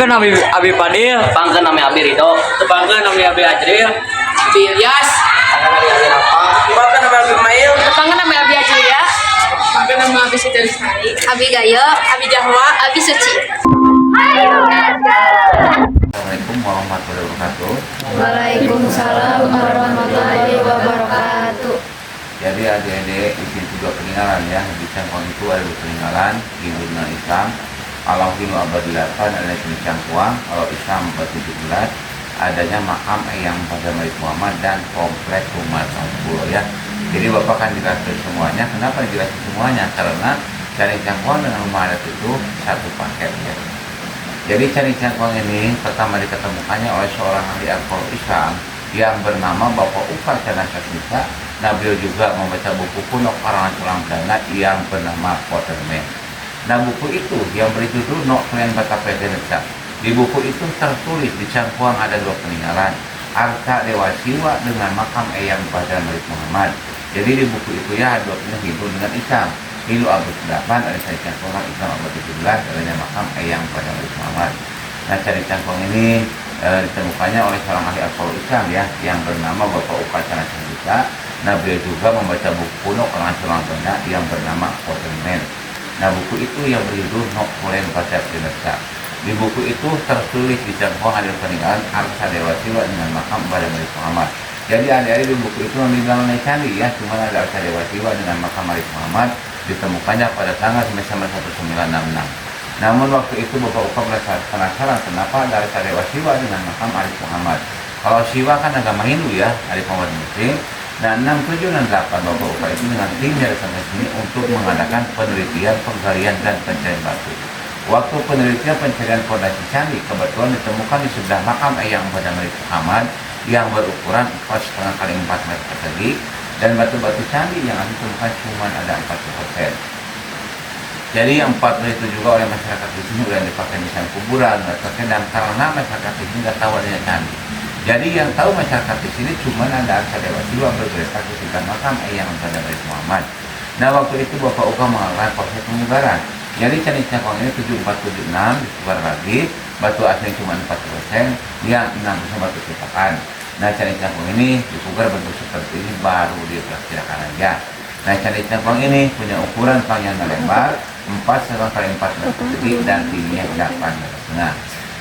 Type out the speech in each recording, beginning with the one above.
Tepangkeun Abi Fadil. Tepangkeun nami Abi Ridho. Tepangkeun Abi Ajril. Abi Ilyas. Tepangkeun nami Abi Rafa. Tepangkeun Abi Mail. Tepangkeun nama Abi Ajulia. Tepangkeun nama Abi Siti Lestari. Abi Gayo. Abi Jahwa. Abi Suci. Assalamualaikum warahmatullahi wabarakatuh. Waalaikumsalam warahmatullahi wabarakatuh. Jadi adik-adik di sini juga peninggalan ya. Di Cangkuang itu ada dua peninggalan, Hindu dan Islam. Kalau Hindu abad 8 ada di Cangkuang, kalau Islam abad 17 adanya makam Eyang pada Malik Muhammad dan komplek rumah Pulau ya. Jadi Bapak kan jelaskan semuanya. Kenapa dijelasin semuanya? Karena Candi Cangkuang dengan rumah adat itu satu paket ya. Jadi Candi Cangkuang ini pertama diketemukannya oleh seorang ahli arkeologi Islam yang bernama Bapak Upa Canasasmita. Nah, beliau juga membaca buku kuno karangan tulang dana yang bernama Potterman. Nah, buku itu yang berjudul No Klan Batapedenesa. Di buku itu tertulis di Cangkuang ada dua peninggalan, Arca Dewa Siwa dengan makam Eyang pada Malik Muhammad. Jadi di buku itu ya dua peninggalan Hindu dengan Islam. Hindu abad 8 ada Candi Cangkuang, Islam abad 17 adanya makam Eyang pada Malik Muhammad. Nah, Candi Cangkuang ini ditemukannya oleh seorang ahli arkeologi Islam ya yang bernama Bapak Upa Canasasmita. Nah, beliau juga membaca buku kuno karangan tulang dana yang bernama Potterman. Nah, buku itu yang berjudul No Klan Batapedenesa. Di buku itu tertulis di Cangkuang ada peninggalan Arca Dewa Siwa dengan makam pada Malik Muhammad. Jadi adik-adik di buku itu membilang mengenai candi ya, cuma ada Arca Dewa Siwa dengan makam Malik Muhammad ditemukannya pada tanggal 1966. Namun waktu itu Bapak Upa merasa penasaran kenapa ada Arca Dewa Siwa dengan makam Malik Muhammad. Kalau Siwa kan agama Hindu ya, Malik Muhammad Muslim. Nah, 67 dan 8 Bapak Upa itu dengan timnya datang ke sini untuk mengadakan penelitian, penggalian dan pencarian batu. Waktu penelitian pencarian fondasi candi kebetulan ditemukan di sebelah makam Eyang pada Malik Muhammad yang berukuran 4,5 kali 4 meter persegi dan batu-batu candi yang ditemukan cuma ada 40%. Jadi yang 40 itu juga oleh masyarakat di sini sudah dipakai misalnya kuburan dan karena masyarakat di sini nggak tahu adanya candi. Jadi yang tahu masyarakat di sini cuma ada Arca Dewa Siwa bergerak di sekitar makam Eyang pada Malik Muhammad. Nah, waktu itu Bapak Uka mengatakan proses pemugaran. Jadi Candi Cangkuang ini 7476 disebar lagi, batu asli cuma 40%, yang 60% batu cetakan. Nah, Candi Cangkuang ini dipugar bentuk seperti ini baru diperkirakan aja. Nah, Candi Cangkuang ini punya ukuran panjang dan lebar 4,5 kali 4 meter persegi dan tingginya 8 meter setengah.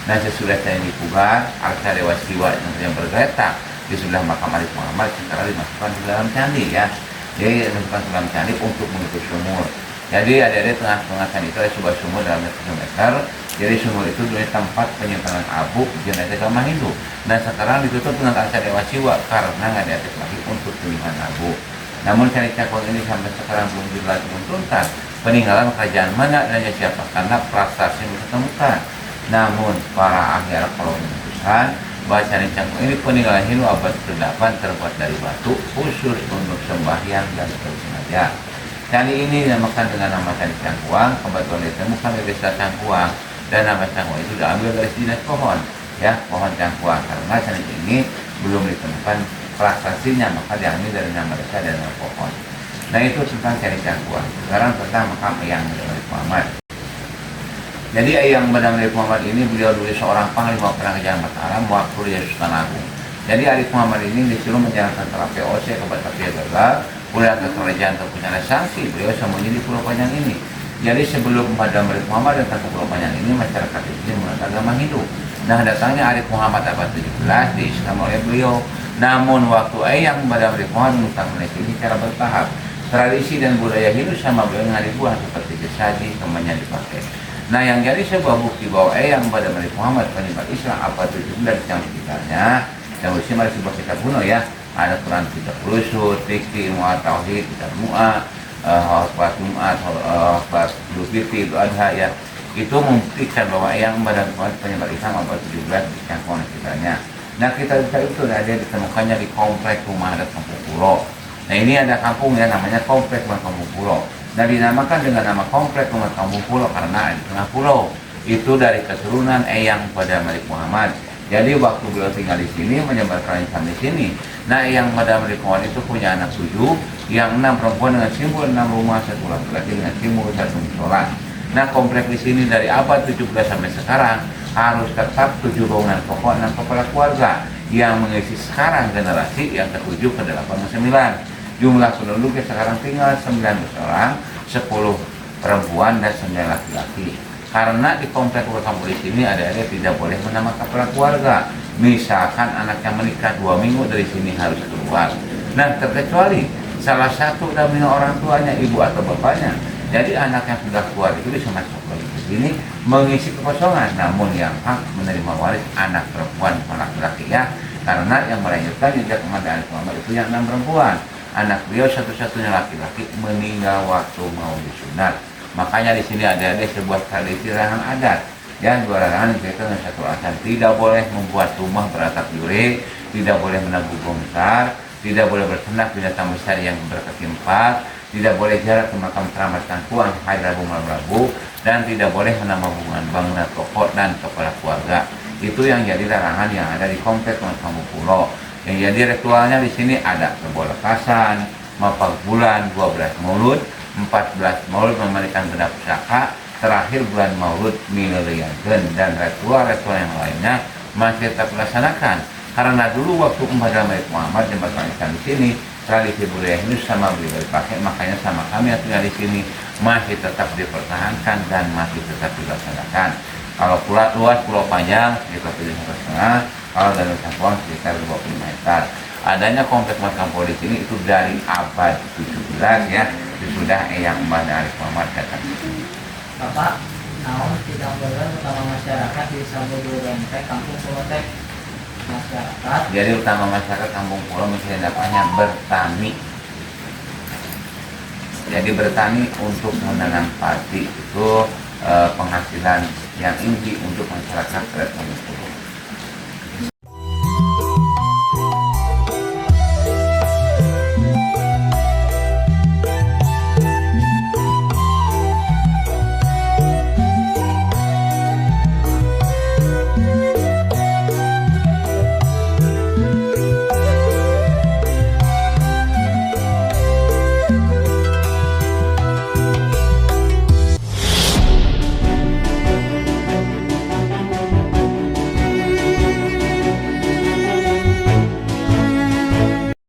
Nah, sesudah candi dipugar, Arca Dewa Siwa yang bergeletak di sebelah makam Malik Muhammad sekarang dimasukkan ke dalam candi ya. Jadi dimasukkan ke dalam candi untuk menutup sumur. Jadi adik-adik tengah-tengah candi itu ada sebuah sumur dalam 1 meter. Jadi sumur itu dulu tempat penyimpanan abu jenazah agama Hindu. Nah, sekarang ditutup dengan Arca Dewa Siwa karena nggak diaktif lagi untuk penyimpanan abu. Namun Candi Cangkuang ini sampai sekarang belum tuntas peninggalan kerajaan mana dan siapa karena prasasti belum ditemukan. Namun para ahli arkeologi memutuskan bahwa Candi Cangkuang ini peninggalan Hindu abad ke-8 terbuat dari batu khusus untuk sembahyang dan bersengaja. Candi ini dinamakan dengan nama Candi Cangkuang, kebetulan ditemukan di desa Cangkuang dan nama Cangkuang itu diambil dari jenis pohon ya, pohon Cangkuang karena candi ini belum ditemukan prasasinya maka diambil dari nama desa dan nama pohon. Nah, itu tentang Candi Cangkuang. Sekarang tentang makam Eyang pada Malik Muhammad. Jadi Eyang pada Malik Muhammad ini beliau dulu seorang panglima perang Kerajaan Mataram waktu dia Sultan Agung. Jadi Arif Muhammad ini disuruh menjalankan tentara VOC ke Batavia gagal, pulang ke kerajaan terpunyai sanksi, beliau sembunyi di Pulau Panjang ini. Jadi sebelum pada Arif Muhammad datang ke Pulau Panjang ini, masyarakat di sini menganut agama Hindu. Nah, datangnya Arif Muhammad abad 17 diislam oleh beliau. Namun waktu Eyang pada Arif Muhammad menentang Malaysia ini secara bertahap. Tradisi dan budaya Hindu sama beliau yang dibuang seperti sesaji, kemenyan dipakai. Nah, yang jadi sebuah bukti bahwa Eyang pada Malik Muhammad penyebar Islam abad 17 yang sekitarnya, yang usia masih sebuah kitab kuno ya, ada Quran kitab Rusud, Fikih, Mu'at, Tauhid, kitab Mu'at, Hafaz Mu'at, Hafaz Lufiti, Idul Adha ya, itu membuktikan bahwa Eyang pada penyebar Islam abad 17 di Cangkuang sekitarnya. Nah, kita itu ada ditemukannya di komplek rumah adat Kampung Pulau. Nah, ini ada kampung ya namanya komplek rumah Kampung Pulau. Nah, dinamakan dengan nama komplek rumah Kampung Pulau karena di tengah pulau. Itu dari keturunan Eyang pada Malik Muhammad. Jadi waktu beliau tinggal di sini menyebarkan Islam di sini. Nah, Eyang pada Malik Muhammad itu punya anak 7, yang 6 perempuan dengan simbol 6 rumah, 1 laki-laki dengan simbol 1 musola. Nah, komplek di sini dari abad 17 sampai sekarang harus tetap 7 bangunan pokok 6 kepala keluarga yang mengisi sekarang generasi yang ke-7 ke 8 ke 9. Jumlah penduduknya sekarang tinggal 19 orang, 10 perempuan dan 9 laki-laki. Karena di komplek kampung di sini adik-adik tidak boleh menambah kepala keluarga. Misalkan anaknya menikah 2 minggu dari sini harus keluar. Nah, terkecuali salah satu dari orang tuanya, ibu atau bapaknya. Jadi anak yang sudah keluar itu bisa masuk lagi ke sini mengisi kekosongan. Namun yang hak menerima waris anak perempuan laki-laki ya. Karena yang melanjutkan jejak kematian Muhammad itu yang 6 perempuan. Anak beliau satu-satunya laki-laki meninggal waktu mau disunat. Makanya di sini ada sebuah tradisi larangan adat. Ya, dua larangan berkaitan dengan satu alasan. Tidak boleh membuat rumah beratap juri, tidak boleh menabung besar, tidak boleh berternak binatang besar yang berkaki 4, tidak boleh jarak ke makam keramat Tangkuang hari Rabu malam Rabu, dan tidak boleh menambah bangunan pokok dan kepala keluarga. Itu yang jadi larangan yang ada di komplek Kampung Pulo. Yang jadi ritualnya di sini ada kebol lekasan, mapak bulan 12 Maulud, 14 Maulud memandikan benda pusaka, terakhir bulan Maulud mileriankeun, dan ritual-ritual yang lainnya masih tetap dilaksanakan. Karena dulu waktu umat Muhammad yang berpamitan di sini, tradisi budaya ini sama beliau dipakai, makanya sama kami yang tinggal di sini masih tetap dipertahankan dan masih tetap dilaksanakan. Kalau luas pulau panjang sekitar 7,5, kalau dari Tangkuang sekitar 25 hektar. Adanya komplek makam di sini itu dari abad 17 ya, sudah Eyang Mbah Arif Muhammad datang di sini. Bapak, naon tidak boleh utama masyarakat di Samudurun teh Kampung Pulo teh masyarakat. Jadi utama masyarakat Kampung Pulo menghendaknya bertani. Jadi bertani untuk menanam padi itu penghasilan yang inti untuk masyarakat Kampung Pulo.